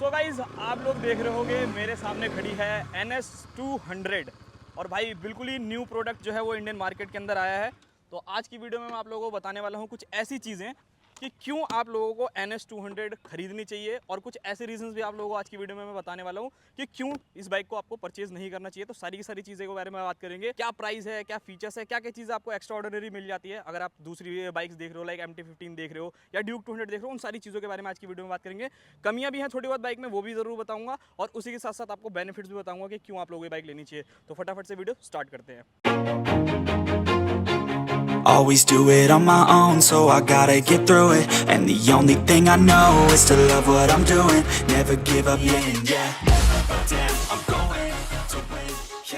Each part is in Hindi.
सो गाइज आप लोग देख रहे होगे मेरे सामने खड़ी है NS 200 और भाई बिल्कुल ही न्यू प्रोडक्ट जो है वो इंडियन मार्केट के अंदर आया है। तो आज की वीडियो में मैं आप लोगों को बताने वाला हूँ कुछ ऐसी चीज़ें कि क्यों आप लोगों को NS 200 खरीदनी चाहिए और कुछ ऐसे रीजंस भी आप लोगों को आज की वीडियो में मैं बताने वाला हूँ कि क्यों इस बाइक को आपको परचेज नहीं करना चाहिए। तो सारी की सारी चीज़ें के बारे में बात करेंगे, क्या प्राइस है, क्या फीचर्स है, क्या क्या चीज़ें आपको एक्स्ट्रा ऑर्डिनरी मिल जाती है अगर आप दूसरी बाइक्स देख रहे हो, लाइक MT-15 देख रहे हो या ड्यूक 200 देख रहे हो। उन सारी चीज़ों के बारे में आज की वीडियो में बात करेंगे। कमियां भी हैं थोड़ी बहुत बाइक में, वो भी ज़रूर बताऊंगा और उसी के साथ साथ आपको बेनिफिट्स भी बताऊंगा कि क्यों आप लोगों को बाइक लेनी चाहिए। तो फटाफट से वीडियो स्टार्ट करते हैं। Always do it on my own, so I gotta get through it. And the only thing I know is to love what I'm doing. Never give up, yeah. Damn, I'm going to win.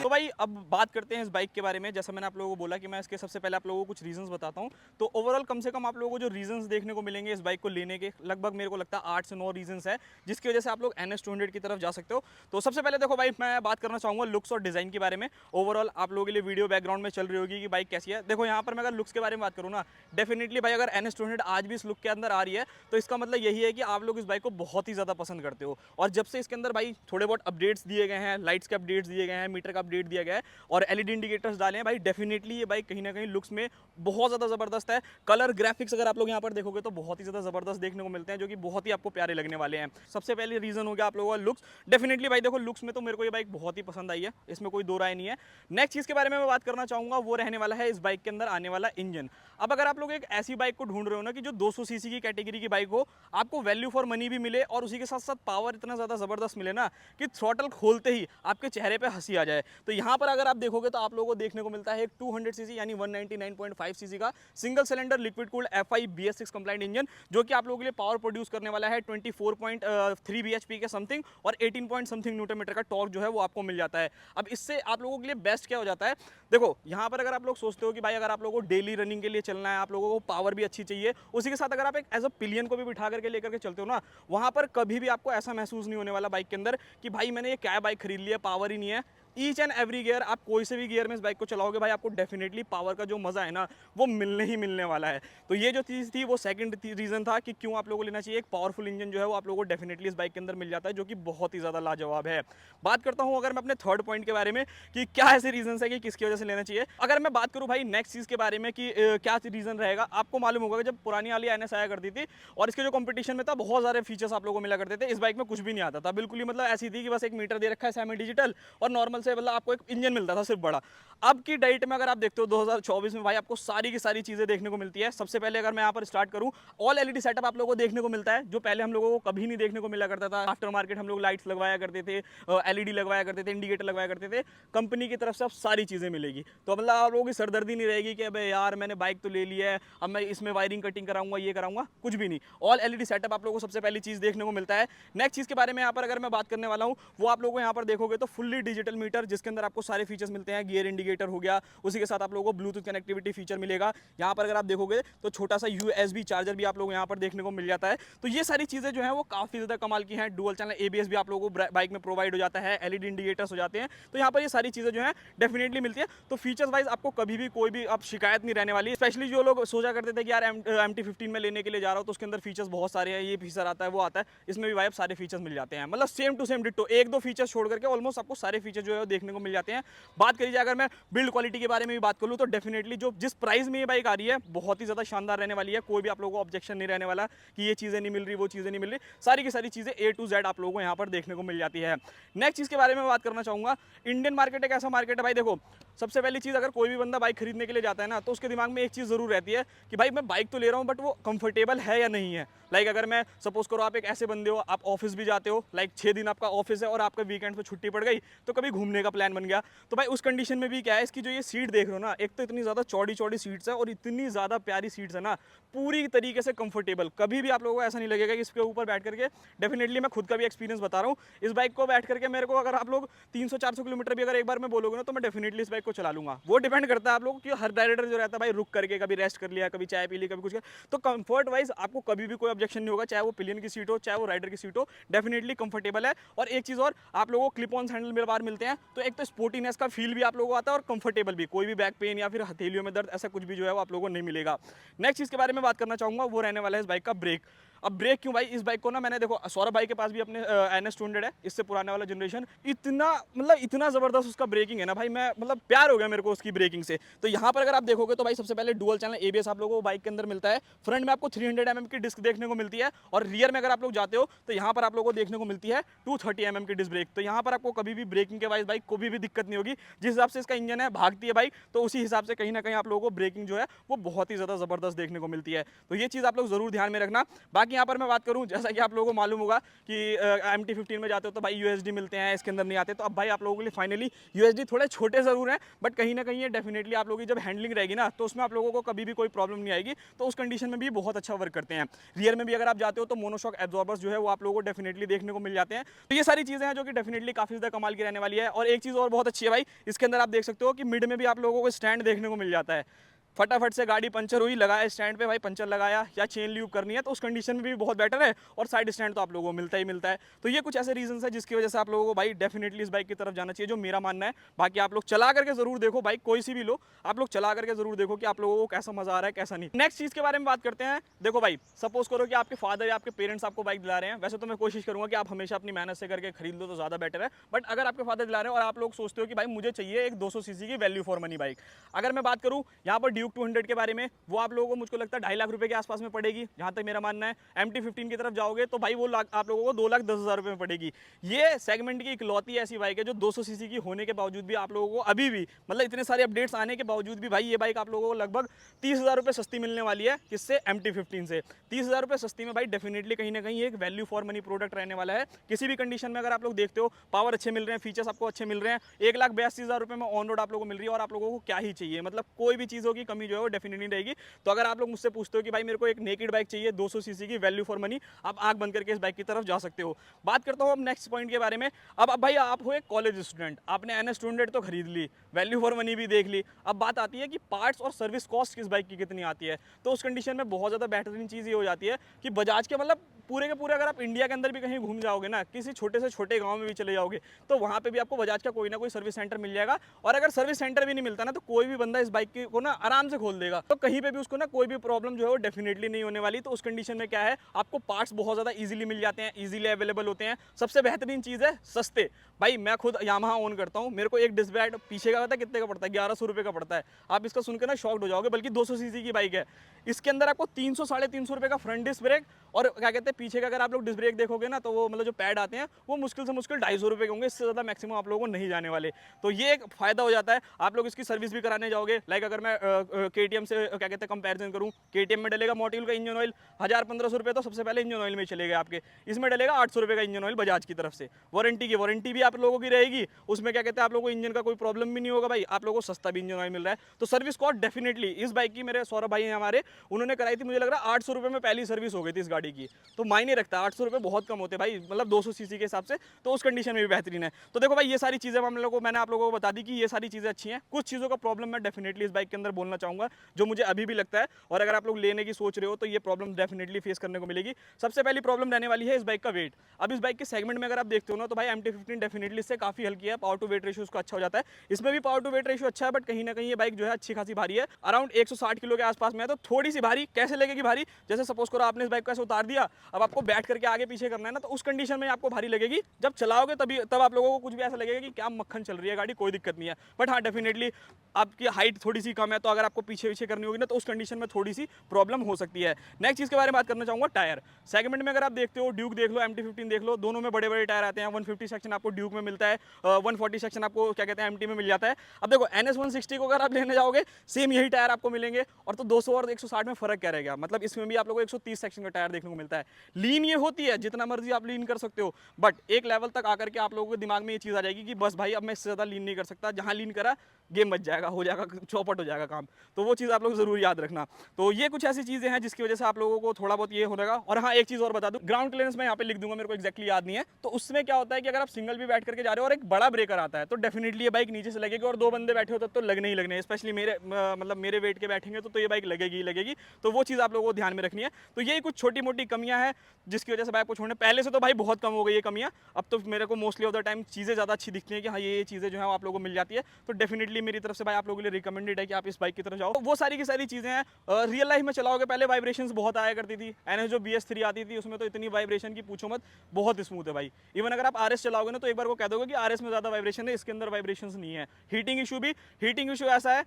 तो भाई अब बात करते हैं इस बाइक के बारे में। जैसा मैंने आप लोगों को बोला कि मैं इसके सबसे पहले आप लोगों को कुछ रीजंस बताता हूं। तो ओवरऑल कम से कम आप लोगों को जो रीजंस देखने को मिलेंगे इस बाइक को लेने के, लगभग मेरे को लगता है 8 से 9 रीजंस है जिसकी वजह से आप लोग NS 200 की तरफ जा सकते हो। तो सबसे पहले देखो भाई, मैं बात करना चाहूँगा लुक्स और डिज़ाइन के बारे में। ओवरऑल आप लोगों के लिए वीडियो बैकग्राउंड में चल रही होगी कि बाइक कैसी है। देखो यहाँ पर मैं अगर लुक्स के बारे में बात करूँ ना, डेफिनेटली भाई अगर NS 200 आज भी इस लुक के अंदर आ रही है तो इसका मतलब यही है कि आप लोग इस बाइक को बहुत ही ज़्यादा पसंद करते हो। और जब से इसके अंदर भाई थोड़े बहुत अपडेट्स दिए गए हैं, लाइट्स के अपडेट्स दिए गए हैं, मीटर का अपडेट दिया गया है और LED इंडिकेटर्स डाले हैं, भाई डेफिनेटली ये बाइक कहीं ना कहीं लुक्स में बहुत ज़्यादा ज़बरदस्त है। कलर ग्राफिक्स अगर आप लोग यहाँ पर देखोगे तो बहुत ही ज़्यादा ज़बरदस्त देखने को मिलते हैं, जो कि बहुत ही आपको प्यारे लगने वाले हैं। सबसे पहले रीज़न हो गया आप लोगों का लुक्स। डेफिनेटली भाई देखो लुक्स में तो मेरे को ये बाइक बहुत ही पसंद आई है, इसमें कोई दो राय नहीं है। नेक्स्ट चीज़ के बारे में मैं बात करना चाहूँगा वो रहने वाला है इस बाइक के अंदर आने वाला इंजन। अब अगर आप लोग एक ऐसी बाइक को ढूंढ रहे हो ना कि जो 200 सीसी की कैटेगरी की बाइक हो, आपको वैल्यू फॉर मनी भी मिले और उसी के साथ साथ पावर इतना ज़्यादा ज़बरदस्त मिले ना कि थ्रॉटल खोलते ही आपके चेहरे पे हंसी आ जाए, तो यहाँ पर अगर आप देखोगे तो आप लोगों को देखने को मिलता है एक 200 सीसी यानी 199.5 सीसी का single cylinder liquid cooled FI BS6 complaint engine, जो कि आप लोगों के लिए पावर प्रोड्यूस करने वाला है 24.3 bhp के समथिंग और 18 पॉइंट समथिंग न्यूटन मीटर का टॉर्क जो है वो आपको मिल जाता है। अब इससे आप लोगों के लिए बेस्ट क्या हो जाता है, देखो यहाँ पर अगर आप लोग सोचते हो कि भाई अगर आप लोगों को डेली रनिंग के लिए चलना है, आप लोगों को पावर भी अच्छी चाहिए, उसी के साथ अगर आप एक एज अ पिलियन को भी बिठा करके लेकर के चलते हो ना, वहाँ पर कभी भी आपको ऐसा महसूस नहीं होने वाला बाइक के अंदर कि भाई मैंने ये क्या बाइक खरीद लिया, पावर ही नहीं है। ईच एंड एवरी गियर, आप कोई से भी गियर में इस बाइक को चलाओगे भाई आपको डेफिनेटली पावर का जो मज़ा है ना वो मिलने ही मिलने वाला है। तो ये जो चीज़ थी वो सेकंड रीज़न था कि क्यों आप लोगों को लेना चाहिए। एक पावरफुल इंजन जो है वो आप लोगों को डेफिनेटली इस बाइक के अंदर मिल जाता है, जो कि बहुत ही ज़्यादा लाजवाब है। बात करता हूँ अगर मैं अपने थर्ड पॉइंट के बारे में कि क्या ऐसे रीजन है कि किसकी वजह से लेना चाहिए। अगर मैं बात करूँ भाई नेक्स्ट चीज़ के बारे में कि क्या रीज़न रहेगा, आपको मालूम होगा कि जब पुरानी वाली NS आया करती थी और इसके जो कंपटीशन में था बहुत सारे फीचर्स आप लोगों को मिला करते थे, इस बाइक में कुछ भी नहीं आता था। बिल्कुल ही मतलब ऐसी थी कि बस एक मीटर दे रखा है सेमी डिजिटल और नॉर्मल से मतलब आपको एक इंजन मिलता था सिर्फ बड़ा। अब की डेट में अगर आप देखते हो 2024 में भाई आपको सारी की सारी चीजें देखने को मिलती है। सबसे पहले अगर मैं यहाँ पर स्टार्ट करूं, ऑल LED सेटअप आप लोगों को देखने को मिलता है, जो पहले हम लोगों को कभी नहीं देखने को मिला करता था। आफ्टर मार्केट हम लोग लाइट्स लगवाया करते थे, LED लगवाया करते थे, इंडिकेटर लगवाया करते थे, कंपनी की तरफ से अब सारी चीजें मिलेगी। तो मतलब आप लोगों की सरदर्दी नहीं रहेगी कि अबे यार मैंने बाइक तो ले ली है, अब मैं इसमें वायरिंग कटिंग कराऊंगा, ये कराऊंगा, कुछ भी नहीं। ऑल LED सेटअप आप लोगों को सबसे पहली चीज देखने को मिलता है। नेक्स्ट चीज के बारे में यहाँ पर अगर मैं बात करने वाला हूँ वो आप लोगों को यहाँ पर देखोगे तो फुल्ली डिजिटल मीटर, जिसके अंदर आपको सारे फीचर्स मिलते हैं। गियर इंडिकेटर हो गया, उसी के साथ आप लोगों को ब्लूटूथ कनेक्टिविटी फीचर मिलेगा। यहाँ पर अगर आप देखोगे तो छोटा सा USB चार्जर भी आप लोगों को यहाँ पर देखने को मिल जाता है। तो ये सारी चीजें जो है वो काफी ज्यादा कमाल की हैं। डुअल चैनल ABS भी आप लोगों को बाइक में प्रोवाइड हो जाता है, LED इंडिकेटर्स हो जाते हैं। तो यहाँ पर ये सारी चीजें जो है डेफिनेटली मिलती है। तो फीचर्स वाइज आपको कभी भी कोई भी अब शिकायत नहीं रहने वाली। स्पेशली जो लोग सोचा करते थे कि यार MT-15 में लेने के लिए जा रहा हूँ तो उसके अंदर फीचर्स बहुत सारे हैं, ये फीचर आता है वो आता है, इसमें भी भाई सारे फीचर्स मिल जाते हैं। मतलब सेम टू सेम डिट्टो, एक दो फीचर्स छोड़ करके ऑलमोस्ट आपको सारे फीचर जो है देखने को मिल जाते हैं। बात करी जाए अगर मैं बिल्ड क्वालिटी के बारे में भी बात करूँ तो डेफिनेटली जो जिस प्राइस में ये बाइक आ रही है बहुत ही ज़्यादा शानदार रहने वाली है। कोई भी आप लोगों को ऑब्जेक्शन नहीं रहने वाला कि ये चीज़ें नहीं मिल रही, वो चीज़ें नहीं मिल रही, सारी की सारी चीज़ें A to Z आप लोगों को यहाँ पर देखने को मिल जाती है। नेक्स्ट चीज़ के बारे में बात करना चाहूँगा, इंडियन मार्केट एक ऐसा मार्केट है भाई, देखो सबसे पहली चीज़ अगर कोई भी बंदा बाइक खरीदने के लिए जाता है ना तो उसके दिमाग में एक चीज़ ज़रूर रहती है कि भाई मैं बाइक तो ले रहा हूँ बट वो कंफर्टेबल है या नहीं है। लाइक अगर मैं सपोज करो आप एक ऐसे बंदे हो, आप ऑफिस भी जाते हो, लाइक 6 दिन आपका ऑफिस है और आपका वीकेंड पे छुट्टी पड़ गई तो कभी घूमने का प्लान बन गया, तो भाई उस कंडीशन में भी क्या है, इसकी जो ये सीट देख रहे हो ना, एक तो इतनी ज़्यादा चौड़ी चौड़ी सीट्स है और इतनी ज़्यादा प्यारी सीट्स है ना, पूरी तरीके से कंफर्टेबल। कभी भी आप लोगों को ऐसा नहीं लगेगा कि इसके ऊपर बैठ करके, डेफिनेटली मैं खुद का भी एक्सपीरियंस बता रहा हूँ, इस बाइक को बैठ करके मेरे को अगर आप लोग 300-400 किलोमीटर भी अगर एक बार में बोलोगे ना तो मैं डेफिनेटली इस बाइक को चला लूँगा। वो डिपेंड करता है आप लोग कि हर राइडर जो रहता है भाई रुक करके कभी रेस्ट कर लिया, कभी चाय पी ली, कभी कुछ, तो कंफर्ट वाइज आपको कभी भी कोई ऑब्जेक्शन नहीं होगा, चाहे वो पिलियन की सीट हो चाहे वो राइडर की सीट हो, डेफिनेटली कंफर्टेबल है। और एक चीज़ और, आप लोगों को क्लिप ऑन हैंडल मेरे बार मिलते हैं तो एक तो स्पोर्टीनेस का फील भी आप लोगों को आता है और कंफर्टेबल भी, कोई भी बैक पेन या फिर हथेलियों में दर्द ऐसा कुछ भी जो है वो आप लोगों को नहीं मिलेगा। नेक्स्ट चीज़ के बारे में बात करना चाहूँगा वो रहने वाला है इस बाइक का ब्रेक। अब ब्रेक क्यों भाई, इस बाइक को ना मैंने देखो सौरभ भाई के पास भी अपने NS 200 है, इससे पुराने वाला जनरेशन, इतना मतलब इतना ज़बरदस्त उसका ब्रेकिंग है ना भाई, मैं मतलब प्यार हो गया मेरे को उसकी ब्रेकिंग से। तो यहाँ पर अगर आप देखोगे तो भाई सबसे पहले डुअल चैनल ABS आप लोगों को बाइक के अंदर मिलता है, फ्रंट में आपको 300 mm की डिस्क देखने को मिलती है, और रियर में अगर आप लोग जाते हो तो यहाँ पर आप लोगों को देखने को मिलती है 230 mm की डिस्क ब्रेक। तो यहाँ पर आपको कभी भी ब्रेकिंग के वाइज बाइक को भी दिक्कत नहीं होगी, जिस हिसाब से इसका इंजन है भागती है बाइक, तो उसी हिसाब से कहीं ना कहीं आप लोगों को ब्रेकिंग जो है वो बहुत ही ज़्यादा ज़बरदस्त देखने को मिलती है। तो ये चीज़ आप लोग ज़रूर ध्यान में रखना। बाकी यहाँ पर मैं बात करूँ, जैसा कि आप लोगों को मालूम होगा कि MT-15 में जाते हो तो भाई USD मिलते हैं, इसके अंदर नहीं आते। तो अब भाई आप लोगों के लिए फाइनली USD थोड़े छोटे ज़रूर हैं, बट कहीं ना कहीं ये डेफिनेटली आप लोगों की जब हैंडलिंग रहेगी ना तो उसमें आप लोगों को कभी भी कोई प्रॉब्लम नहीं आएगी, तो उस कंडीशन में भी बहुत अच्छा वर्क करते हैं। रियर में भी अगर आप जाते हो तो मोनोशॉक एब्जॉर्बर्स जो है वो आप लोगों को डेफिनेटली देखने को मिल जाते हैं। तो ये सारी चीज़ें हैं जो कि डेफिनेटली काफ़ी ज़्यादा कमाल की रहने वाली है। और एक चीज़ और बहुत अच्छी है भाई, इसके अंदर आप देख सकते हो कि मिड में भी आप लोगों को स्टैंड देखने को मिल जाता है। फटाफट से गाड़ी पंचर हुई, लगाया स्टैंड पे भाई, पंचर लगाया या चेन ल्यूब करनी है तो उस कंडीशन में भी बहुत बेटर है, और साइड स्टैंड तो आप लोगों को मिलता ही मिलता है। तो ये कुछ ऐसे रीजंस है जिसकी वजह से आप लोगों को भाई डेफिनेटली इस बाइक की तरफ जाना चाहिए, जो मेरा मानना है। बाकी आप लोग चला करके जरूर देखो, बाइक कोई सी भी लो, आप लोग चला करके जरूर देखो कि आप लोगों को कैसा मजा आ रहा है कैसा नहीं। नेक्स्ट चीज के बारे में बात करते हैं। देखो भाई, सपोज करो कि आपके फादर या आपके पेरेंट्स आपको बाइक दिला रहे हैं, वैसे तो मैं कोशिश करूंगा कि आप हमेशा अपनी मेहनत से करके खरीद लो तो ज्यादा बेटर है, बट अगर आपके फादर दिला रहे हैं और आप लोग सोचते हो कि भाई मुझे चाहिए एक 200 सीसी की वैल्यू फॉर मनी बाइक, अगर मैं बात करूं यहाँ पर ड्यूक 200 के बारे में, वो आप लोगों को मुझको लगता है 2.5 लाख रुपए के आसपास में पड़ेगी, जहां तक मेरा मानना है। MT-15 की तरफ जाओगे तो भाई वो आप लोगों को 2,10,000 रुपए में पड़ेगी। ये सेगमेंट की इकलौती ऐसी बाइक है जो 200 सीसी की होने के बावजूद भी आप लोगों को अभी भी मतलब इतने सारे अपडेट्स आने के बावजूद भी भाई ये बाइक आप लोगों को लगभग 30,000 रुपए सस्ती मिलने वाली है। किससे? MT-15 से। 30,000 रुपए सस्ती में भाई डेफिनेटली कहीं ना कहीं एक वैल्यू फॉर मनी प्रोडक्ट रहने वाला है। किसी भी कंडीशन में अगर आप लोग देखते हो, पावर अच्छे मिल रहे हैं, फीचर्स आपको अच्छे मिल रहे हैं, 1,82,000 रुपए में ऑन रोड आप लोगों को मिल रही है, और आप लोगों को क्या ही चाहिए, मतलब कोई भी चीज़ों की कमी जो है वो डेफिनेटली रहेगी। तो अगर आप लोग मुझसे पूछते हो कि भाई मेरे को एक नेकेड बाइक चाहिए 200 सीसी की वैल्यू फॉर मनी, आप आंख बंद करके इस बाइक की तरफ जा सकते हो। बात करता हूँ अब नेक्स्ट पॉइंट के बारे में। अब भाई आप हो एक कॉलेज स्टूडेंट, आपने NS 200 तो खरीद ली, वैल्यू फॉर मनी भी देख ली, अब बात आती है कि पार्ट्स और सर्विस कॉस्ट किस बाइक की कितनी आती है। तो उस कंडीशन में बहुत ज़्यादा बेहतरीन चीज़ ये हो जाती है कि बजाज के मतलब पूरे के पूरे अगर आप इंडिया के अंदर भी कहीं घूम जाओगे ना, किसी छोटे से छोटे गांव में भी चले जाओगे, तो वहाँ पे भी आपको बजाज का कोई ना कोई सर्विस सेंटर मिल जाएगा। और अगर सर्विस सेंटर भी नहीं मिलता ना तो कोई भी बंदा इस बाइक को ना आराम से खोल देगा, तो कहीं पे भी उसको ना कोई भी प्रॉब्लम जो है वो डेफिनेटली नहीं होने वाली। तो उस कंडीशन में क्या है, आपको पार्ट्स बहुत ज़्यादा ईजिली मिल जाते हैं, ईजिली अवेलेबल होते हैं। सबसे बेहतरीन चीज़ है सस्ते। भाई मैं खुद यामाहा ओन करता हूँ, मेरे को एक डिस्क ब्रेक पीछे का पता है कितने का पड़ता है? 1100 रुपये का पड़ता है। आप इसका सुनकर ना शॉक्ड हो जाओगे, बल्कि 200 सीसी की बाइक है। इसके अंदर आपको 300-350 रुपये का फ्रंट डिस्क ब्रेक, और क्या कहते हैं पीछे का अगर आप लोग डिस्क ब्रेक देखोगे ना तो वो मतलब जो पैड आते हैं वो मुश्किल से मुश्किल 250 रुपये के होंगे, इससे ज़्यादा मैक्सिमम आप लोगों को नहीं जाने वाले। तो ये एक फ़ायदा हो जाता है। आप लोग इसकी सर्विस भी कराने जाओगे, लाइक अगर मैं KTM से क्या कहते हैं कंपैरिजन करूँ, KTM में डलेगा मोटिल का इंजन ऑयल 1000-1500 रुपये तो सबसे पहले इंजन ऑयल में चलेगा आपके, इसमें डलेगा 800 रुपये का इंजन ऑयल बजाज की तरफ से। वारंटी भी आप लोगों की रहेगी, उसमें क्या कहते हैं आप लोगों को इंजन का कोई प्रॉब्लम भी नहीं होगा भाई, आप लोगों को सस्ता भी इंजन ऑयल मिल रहा है। तो सर्विस कॉस्ट डेफिनेटली इस बाइक की, मेरे सौरभ भाई हैं हमारे, उन्होंने कराई थी, मुझे लग रहा है 800 रुपये में पहली सर्विस हो गई थी इस गाड़ी की। तो मायने रखता है, 800 रुपये बहुत कम होते भाई, मतलब 200 सीसी के हिसाब से, तो उस कंडीशन में भी बेहतरीन है। तो देखो भाई ये सारी चीज़ें मैंने आप लोगों को बता दी कि ये सारी चीज़ें अच्छी हैं। कुछ चीज़ों का प्रॉब्लम मैं डेफिनेटली इस बाइक के अंदर बोलना चाहूँगा जो मुझे अभी भी लगता है, और अगर आप लोग लेने की सोच रहे हो तो ये प्रॉब्लम डेफिनेटली फेस करने को मिलेगी। सबसे पहली प्रॉब्लम रहने वाली है इस बाइक का वेट। अब इस बाइक के सेगमेंट में अगर आप देखते हो ना तो भाई MT-15 डेफिनेटली इससे काफ़ी हल्की है, पावर टू वेट रेशियो उसका अच्छा हो जाता है। इसमें भी पावर टू वेट रेशियो अच्छा है, बट कहीं ना कहीं ये बाइक जो है अच्छी खासी भारी है, अराउंड 160 किलो के आसपास में है। तो थोड़ी सी भारी कैसे लगेगी भारी, जैसे सपोज करो आपने इस बाइक को ऐसे उतार दिया, अब आपको बैठ करके आगे पीछे करना है ना, तो उस कंडीशन में आपको भारी लगेगी। जब चलाओगे तब आप लोगों को कुछ भी ऐसा लगेगा कि क्या मक्खन चल रही है गाड़ी, कोई दिक्कत नहीं है। बट हाँ डेफिनेटली आपकी हाइट थोड़ी सी कम है, तो अगर आपको पीछे पीछे करनी होगी ना तो उस कंडीशन में थोड़ी सी प्रॉब्लम हो सकती है। नेक्स्ट चीज़ के बारे में बात करना चाहूँगा, टायर सेगमेंट में अगर आप देखते हो, ड्यूक देख लो, MT-15 देख लो, दोनों में बड़े बड़े टायर आते हैं। 150 सेक्शन आपको ड्यूक में मिलता है, 140 सेक्शन आपको क्या कहते हैं MT में मिल जाता है। अब देखो NS 160 को अगर आप लेने जाओगे सेम यही टायर आपको मिलेंगे, और तो 200 और 160 में फर्क क्या रहेगा, मतलब इसमें भी आप लोगों को 130 सेक्शन का टायर देखने को मिलता है। लीन ये होती है, जितना मर्जी आप लीन कर सकते हो, बट एक लेवल तक आकर के आप लोगों के दिमाग में ये चीज़ आ जाएगी कि बस भाई अब मैं इससे ज़्यादा लीन नहीं कर सकता, जहाँ लीन करा गेम बच जाएगा, हो जाएगा, चौपट हो जाएगा काम। तो वो चीज़ आप लोग ज़रूर याद रखना। तो ये कुछ ऐसी चीज़ें हैं जिसकी वजह से आप लोगों को थोड़ा बहुत ये होगा। और हाँ एक चीज़ और बता दूं, ग्राउंड क्लियरेंस मैं यहाँ पे लिख दूंगा, मेरे को एक्जैक्टली याद नहीं है। तो उसमें क्या होता है कि अगर आप सिंगल भी बैठ करके जा रहे हो और एक बड़ा ब्रेकर आता है तो डेफिनेटली ये बाइक नीचे से लगेगी, और 2 बंदे बैठे होते तो लगने ही लगने, स्पेशली मेरे मतलब मेरे वेट के बैठेंगे तो ये बाइक लगेगी ही लगेगी। तो वो चीज़ आप लोगों को ध्यान में रखनी है। तो यही कुछ छोटी मोटी कमियाँ हैं जिसकी वजह से बाइक को छोड़ने, पहले से तो भाई बहुत कम हो गई है कमियाँ, अब तो मेरे को मोस्टली ऑफ द टाइम चीज़ें ज़्यादा अच्छी दिखती हैं कि हाँ ये चीज़ें जो है आप लोगों को मिल जाती है। तो डेफिनेटली मेरी तरफ से भाई आप लोगों के लिए रिकमेंडेड है कि आप इस बाइक की तरफ जाओ, वो सारी की सारी चीज़ें हैं। रियल लाइफ में चलाओगे पहले वाइब्रेशंस बहुत आया करती थी, NS जो BS3 आती थी उसमें तो इतनी वाइब्रेशन की पूछो मत, बहुत स्मूथ है भाई। इवन अगर आप RS चलाओगे ना तो एक बार वो कह दोगे कि RS में ज़्यादा वाइब्रेशन है, इसके अंदर वाइब्रेशंस नहीं है। हीटिंग इशू ऐसा है,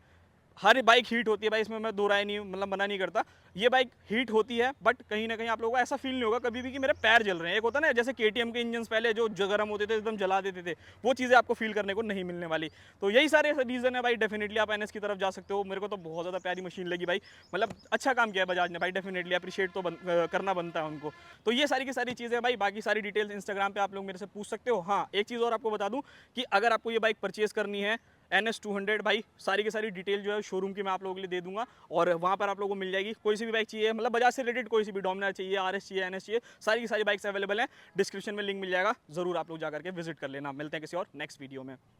हर बाइक हीट होती है भाई, इसमें मैं दो राय नहीं, मतलब मना नहीं करता, ये बाइक हीट होती है, बट कहीं ना कहीं आप लोगों को ऐसा फील नहीं होगा कभी भी कि मेरे पैर जल रहे हैं। एक होता ना जैसे KTM के इंजन पहले जो गर्म होते थे, एकदम जला देते थे, वो चीज़ें आपको फील करने को नहीं मिलने वाली। तो यही सारे रीज़न है भाई, डेफिनेटली आप NS की तरफ जा सकते हो। मेरे को तो बहुत ज़्यादा प्यारी मशीन लगी भाई, मतलब अच्छा काम किया है बजाज ने भाई, डेफिनेटली अप्रिशिएट तो करना बनता है उनको। तो ये सारी की सारी चीज़ें भाई, बाकी सारी डिटेल्स इंस्टाग्राम पे आप लोग मेरे से पूछ सकते हो। हाँ, एक चीज़ और आपको बता दूँ कि अगर आपको ये बाइक परचेज़ करनी है NS 200 भाई, सारी की सारी डिटेल जो है शोरूम की मैं आप लोगों के लिए दे दूंगा, और वहाँ पर आप लोगों को मिल जाएगी। कोई सी भी बाइक चाहिए, मतलब बजाज से रिलेटेड कोई सी भी, डोमिनार चाहिए, RS चाहिए, NS चाहिए, सारी की सारी बाइक्स अवेलेबल हैं। डिस्क्रिप्शन में लिंक मिल जाएगा, ज़रूर आप लोग जाकर के विजिट कर लेना। मिलते हैं किसी और नेक्स्ट वीडियो में।